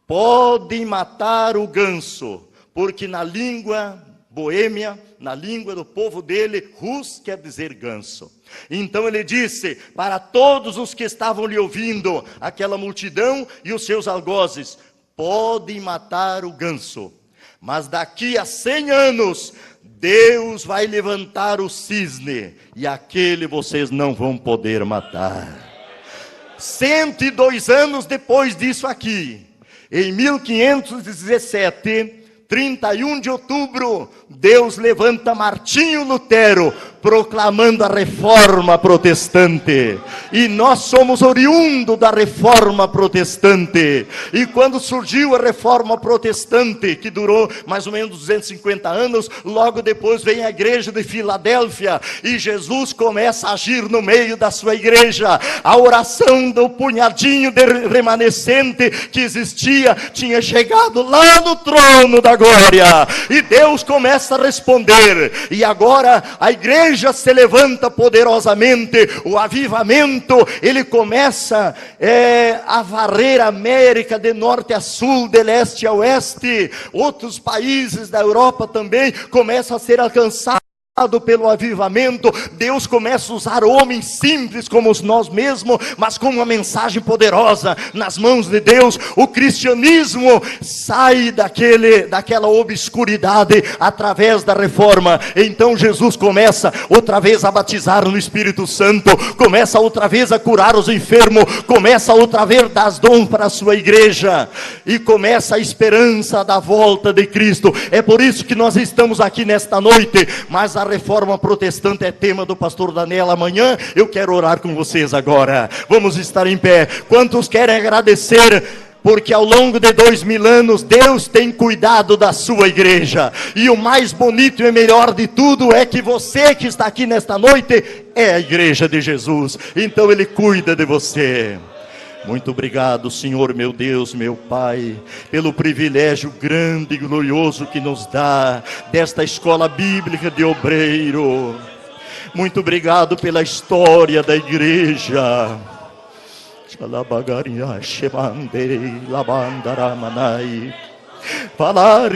podem matar o ganso, porque na língua boêmia, na língua do povo dele, Hus quer dizer ganso. Então ele disse para todos os que estavam lhe ouvindo, aquela multidão e os seus algozes: podem matar o ganso, mas daqui a 100 anos, Deus vai levantar o cisne, e aquele vocês não vão poder matar. 102 anos depois disso aqui, em 1517, 31 de outubro, Deus levanta Martinho Lutero, proclamando a reforma protestante. E nós somos oriundos da reforma protestante. E quando surgiu a reforma protestante, que durou mais ou menos 250 anos, logo depois vem a igreja de Filadélfia, e Jesus começa a agir no meio da sua igreja. A oração do punhadinho de remanescente que existia, tinha chegado lá no trono da glória, e Deus começa a responder. E agora a igreja igreja se levanta poderosamente. O avivamento, ele começa a varrer a América de norte a sul, de leste a oeste. Outros países da Europa também começam a ser alcançados pelo avivamento. Deus começa a usar homens simples como nós mesmos, mas com uma mensagem poderosa nas mãos de Deus. O cristianismo sai daquela obscuridade através da reforma. Então Jesus começa outra vez a batizar no Espírito Santo, começa outra vez a curar os enfermos, começa outra vez a dar dons para a sua igreja, e começa a esperança da volta de Cristo. É por isso que nós estamos aqui nesta noite. Mas a reforma protestante é tema do pastor Daniel amanhã. Eu quero orar com vocês agora. Vamos estar em pé. Quantos querem agradecer? Porque ao longo de 2000 anos, Deus tem cuidado da sua igreja. E o mais bonito e melhor de tudo é que você que está aqui nesta noite é a igreja de Jesus. Então Ele cuida de você. Muito obrigado, Senhor, meu Deus, meu Pai, pelo privilégio grande e glorioso que nos dá desta escola bíblica de obreiro. Muito obrigado pela história da igreja. Falar